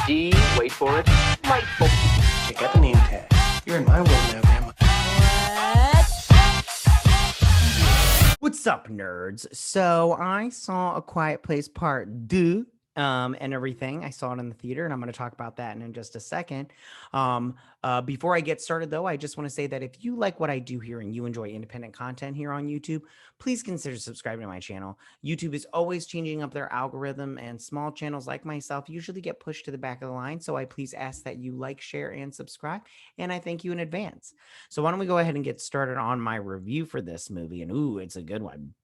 D, wait for it, delightful. Check out the name tag. You're in my world now, Grandma. What's up, nerds? So I saw A Quiet Place Part 2 and everything. I saw it in the theater, and I'm going to talk about that in just a second. Before I get started, though, I just want to say that if you like what I do here and you enjoy independent content here on YouTube, please consider subscribing to my channel. YouTube is always changing up their algorithm, and small channels like myself usually get pushed to the back of the line. So I please ask that you like, share, and subscribe, and I thank you in advance. So why don't we go ahead and get started on my review for this movie? And ooh, it's a good one.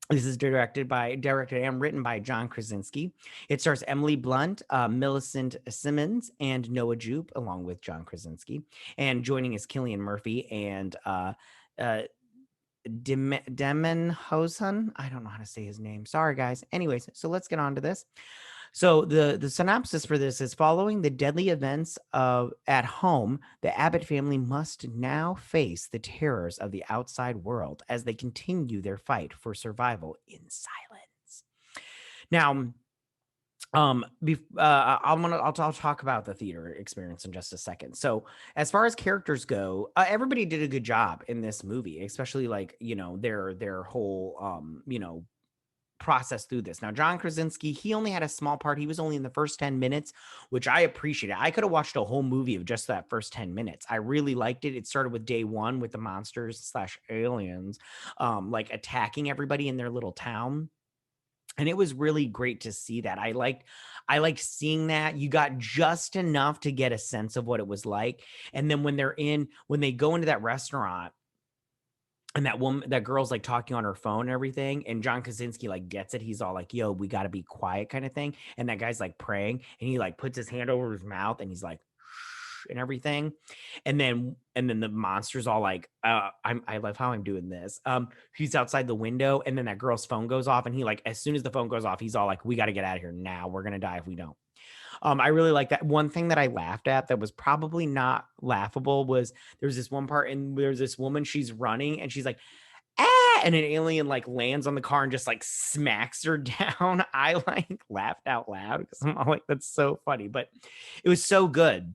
This is directed and written by John Krasinski. It stars Emily Blunt, Millicent Simmons, and Noah Jupe, along with John Krasinski. And joining is Cillian Murphy and Demon Hosen. I don't know how to say his name. Sorry, guys. Anyways, so let's get on to this. So the synopsis for this is: following the deadly events of at home, the Abbott family must now face the terrors of the outside world as they continue their fight for survival in silence. Now, I'll talk about the theater experience in just a second. So as far as characters go, everybody did a good job in this movie, especially like, their whole process through this. Now, John Krasinski, he only had a small part. He was only in the first 10 minutes, which I appreciated. I could have watched a whole movie of just that first 10 minutes. I really liked it. It started with day one with the monsters / aliens, like attacking everybody in their little town. And it was really great to see that. I liked seeing that. You got just enough to get a sense of what it was like. And then when they go into that restaurant, and that girl's like talking on her phone and everything, and John Krasinski like gets it. He's all like, "Yo, we got to be quiet," kind of thing. And that guy's like praying, and he like puts his hand over his mouth, and he's like, "Shh," and everything. And then the monster's all like, I love how I'm doing this. He's outside the window, and then that girl's phone goes off, and he like, as soon as the phone goes off, he's all like, "We got to get out of here now. We're gonna die if we don't." I really like that. One thing that I laughed at that was probably not laughable was there's this one part, and there's this woman, she's running, and she's like, "Ah," and an alien like lands on the car and just like smacks her down. I like laughed out loud because I'm all like, that's so funny, but it was so good.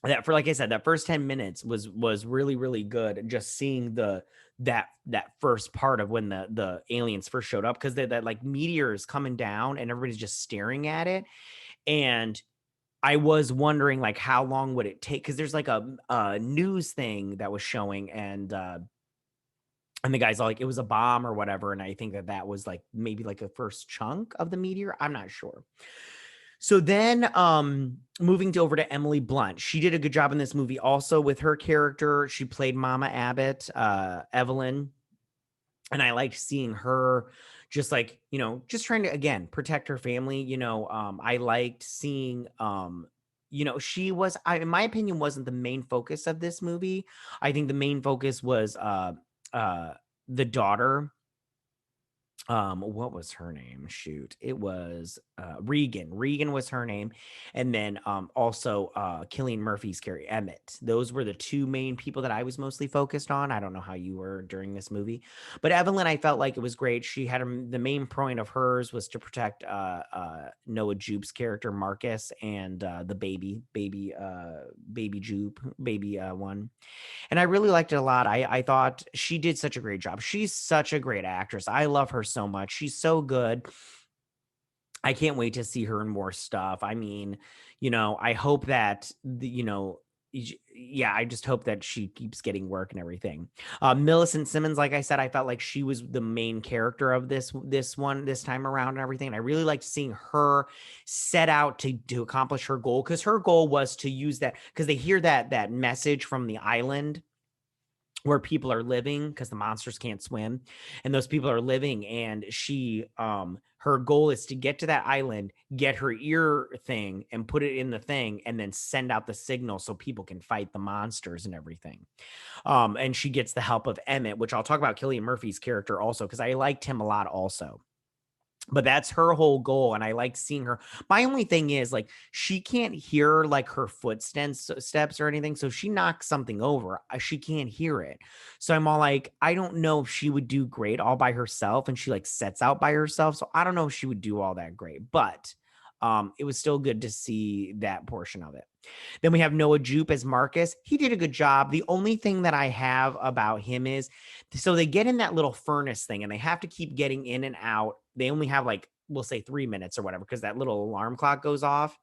That, for like I said, that first 10 minutes was really, really good. Just seeing that first part of when the aliens first showed up, because that like meteor is coming down and everybody's just staring at it. And I was wondering, like, how long would it take? Because there's like a news thing that was showing, and the guy's all like, it was a bomb or whatever. And I think that was like maybe like a first chunk of the meteor. I'm not sure. So then moving over to Emily Blunt. She did a good job in this movie also with her character. She played Mama Abbott, Evelyn. And I liked seeing her just like, just trying to, again, protect her family. I liked seeing, she was, in my opinion, wasn't the main focus of this movie. I think the main focus was the daughter. What was her name? Shoot, it was Regan was her name. And then also Killian Murphy's character, Emmett. Those were the two main people that I was mostly focused on. I don't know how you were during this movie, but Evelyn, I felt like it was great. She had the main point of hers was to protect Noah Jupe's character Marcus, and the baby Jupe, one. And I really liked it a lot. I thought she did such a great job. She's such a great actress. I love her so much. She's so good. I can't wait to see her in more stuff. I mean, I hope that I just hope that she keeps getting work and everything. Millicent Simmons, like I said, I felt like she was the main character of this time around and everything. And I really liked seeing her set out to accomplish her goal, because her goal was to use that, because they hear that message from the island where people are living, because the monsters can't swim, and those people are living. And she, her goal is to get to that island, get her ear thing and put it in the thing, and then send out the signal so people can fight the monsters and everything. And she gets the help of Emmett, which I'll talk about Cillian Murphy's character also, because I liked him a lot also. But that's her whole goal, and I like seeing her. My only thing is, like, she can't hear like her footsteps or anything, so she knocks something over, she can't hear it. So I'm all like, I don't know if she would do great all by herself, and she like sets out by herself, so I don't know if she would do all that great. But it was still good to see that portion of it. Then we have Noah Jupe as Marcus. He did a good job. The only thing that I have about him is, so they get in that little furnace thing and they have to keep getting in and out. They only have like, we'll say 3 minutes or whatever, because that little alarm clock goes off.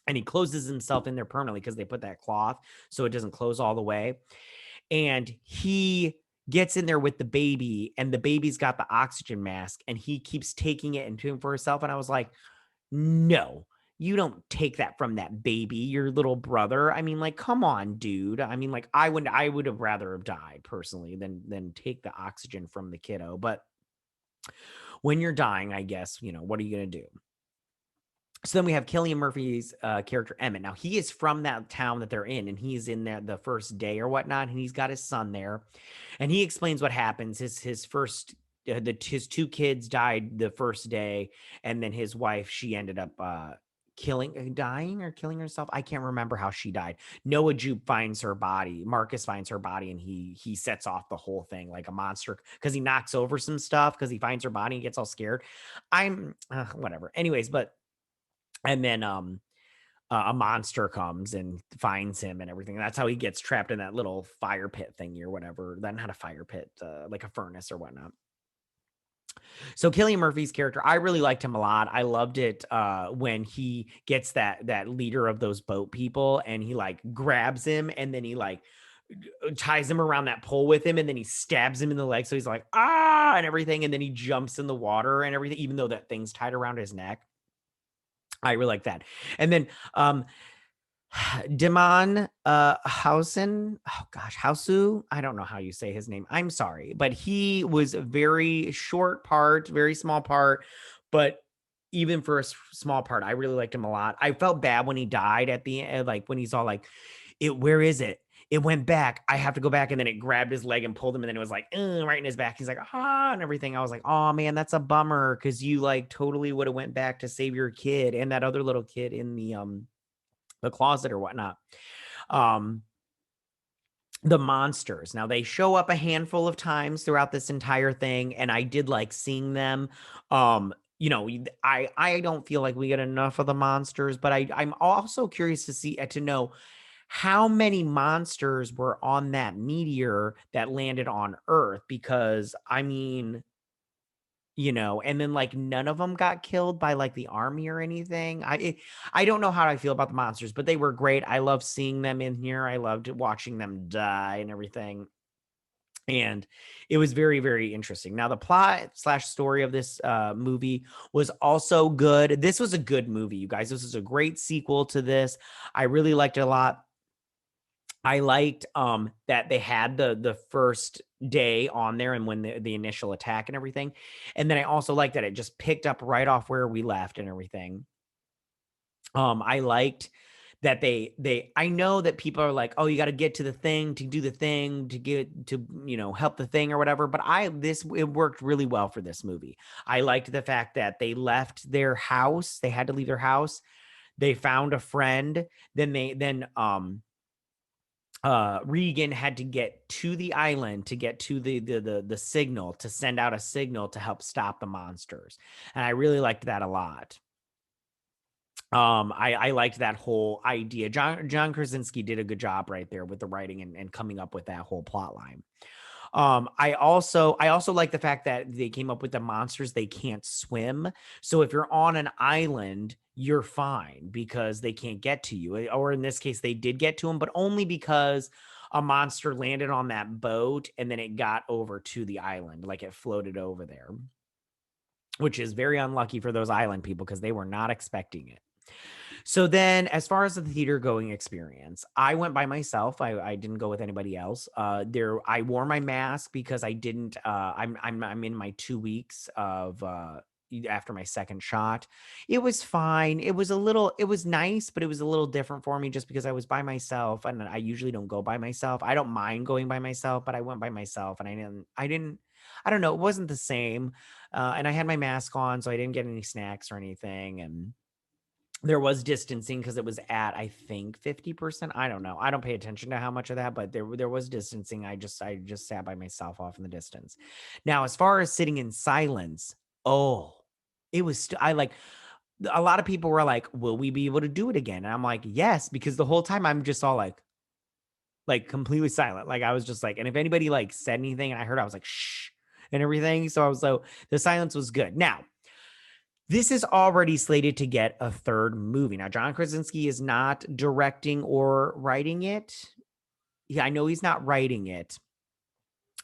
And he closes himself in there permanently because they put that cloth so it doesn't close all the way. And he gets in there with the baby, and the baby's got the oxygen mask, and he keeps taking it and doing it for himself. And I was like, no, you don't take that from that baby, your little brother. I mean, like, come on, dude. I mean, like, I would have rather have died personally than take the oxygen from the kiddo. But when you're dying, I guess, what are you going to do? So then we have Killian Murphy's character, Emmett. Now, he is from that town that they're in, and he's in there the first day or whatnot, and he's got his son there. And he explains what happens. His 2 kids died the first day, and then his wife, she ended up dying or killing herself. I can't remember how she died. Noah Jupe finds her body. Marcus finds her body, and he sets off the whole thing like a monster because he knocks over some stuff because he finds her body and gets all scared. Whatever. Anyways, and then a monster comes and finds him and everything. That's how he gets trapped in that little fire pit thingy or whatever. Then not a fire pit, like a furnace or whatnot. So Cillian Murphy's character, I really liked him a lot. I loved it when he gets that leader of those boat people, and he like grabs him, and then he like ties him around that pole with him, and then he stabs him in the leg. So he's like, and everything. And then he jumps in the water and everything, even though that thing's tied around his neck. I really like that. And then Demon Hausen, Hausu, I don't know how you say his name. I'm sorry, but he was a very short part, very small part, but even for a small part, I really liked him a lot. I felt bad when he died at the end, like when he's all like, where is it? It went back. I have to go back. And then it grabbed his leg and pulled him. And then it was like, right in his back. He's like, and everything. I was like, oh man, that's a bummer. Cause you like totally would have went back to save your kid and that other little kid in the closet or whatnot. The monsters. Now they show up a handful of times throughout this entire thing. And I did like seeing them. I don't feel like we get enough of the monsters, but I'm also curious to know how many monsters were on that meteor that landed on Earth, because I mean, and then like none of them got killed by like the army or anything. I don't know how I feel about the monsters, but they were great. I love seeing them in here. I loved watching them die and everything. And it was very, very interesting. Now, the plot/story of this movie was also good. This was a good movie, you guys. This is a great sequel to this. I really liked it a lot. I liked that they had the first day on there and when the initial attack and everything. And then I also liked that it just picked up right off where we left and everything. I liked that I know that people are like, oh, you got to get to the thing to do the thing to get to, help the thing or whatever. But it worked really well for this movie. I liked the fact that they left their house. They had to leave their house. They found a friend. Then Regan had to get to the island to get to the signal, to send out a signal to help stop the monsters. And I really liked that a lot. I liked that whole idea. John Krasinski did a good job right there with the writing and coming up with that whole plot line. I also like the fact that they came up with the monsters. They can't swim. So if you're on an island, you're fine because they can't get to you. Or in this case, they did get to them, but only because a monster landed on that boat and then it got over to the island, like it floated over there, which is very unlucky for those island people because they were not expecting it. So then, as far as the theater going experience, I went by myself. I didn't go with anybody else. I wore my mask because I didn't. I'm in my 2 weeks of after my second shot. It was fine. It was nice, but it was a little different for me just because I was by myself, and I usually don't go by myself. I don't mind going by myself, but I went by myself, and I don't know. It wasn't the same, and I had my mask on, so I didn't get any snacks or anything, and there was distancing because it was at, I think, 50%. I don't know. I don't pay attention to how much of that, but there was distancing. I just sat by myself off in the distance. Now, as far as sitting in silence, it was a lot of people were like, will we be able to do it again? And I'm like, yes, because the whole time I'm just all like completely silent. Like I was just like, and if anybody like said anything and I heard, I was like, shh and everything. So I was so the silence was good. Now, this is already slated to get a third movie. Now, John Krasinski is not directing or writing it. Yeah, I know he's not writing it.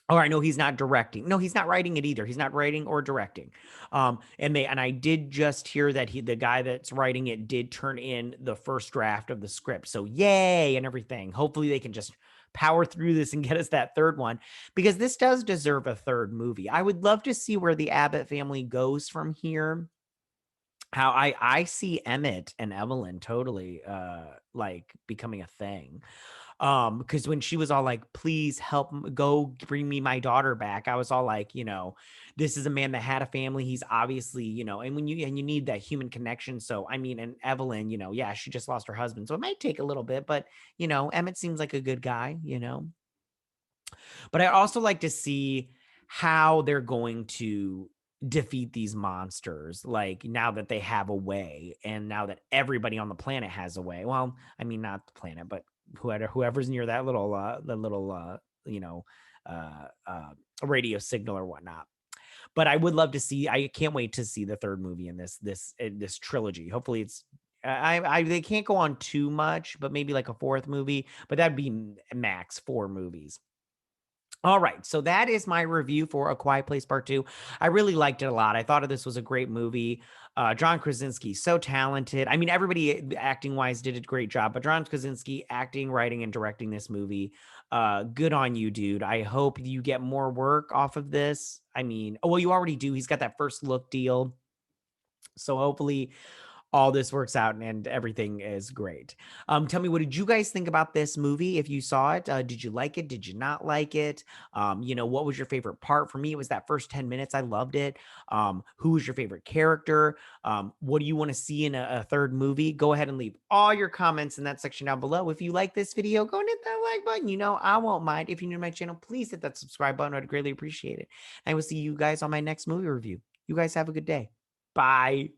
Or I know he's not directing. No, he's not writing it either. He's not writing or directing. And I did just hear that the guy that's writing it did turn in the first draft of the script. So yay and everything. Hopefully they can just power through this and get us that third one, because this does deserve a third movie. I would love to see where the Abbott family goes from here. How I see Emmett and Evelyn totally like becoming a thing. Because when she was all like, please help go bring me my daughter back, I was all like, this is a man that had a family. He's obviously, and you need that human connection. So I mean, and Evelyn, yeah, she just lost her husband, so it might take a little bit, but Emmett seems like a good guy. But I also like to see how they're going to defeat these monsters, like now that they have a way, and now that everybody on the planet has a way. Well, I mean, not the planet, but whoever's near that little radio signal or whatnot. But I would love to see. I can't wait to see the third movie in this trilogy. Hopefully, it's. They can't go on too much, but maybe like a fourth movie. But that'd be max 4 movies. All right, so that is my review for A Quiet Place Part 2. I really liked it a lot. I thought this was a great movie. John Krasinski, so talented. I mean, everybody acting-wise did a great job, but John Krasinski acting, writing, and directing this movie, good on you, dude. I hope you get more work off of this. I mean, well, you already do. He's got that first look deal. So hopefully all this works out and everything is great. Tell me, what did you guys think about this movie? If you saw it, did you like it? Did you not like it? What was your favorite part? For me, it was that first 10 minutes. I loved it. Who was your favorite character? What do you want to see in a third movie? Go ahead and leave all your comments in that section down below. If you like this video, go and hit that like button. I won't mind. If you're new to my channel, please hit that subscribe button. I'd greatly appreciate it. I will see you guys on my next movie review. You guys have a good day. Bye.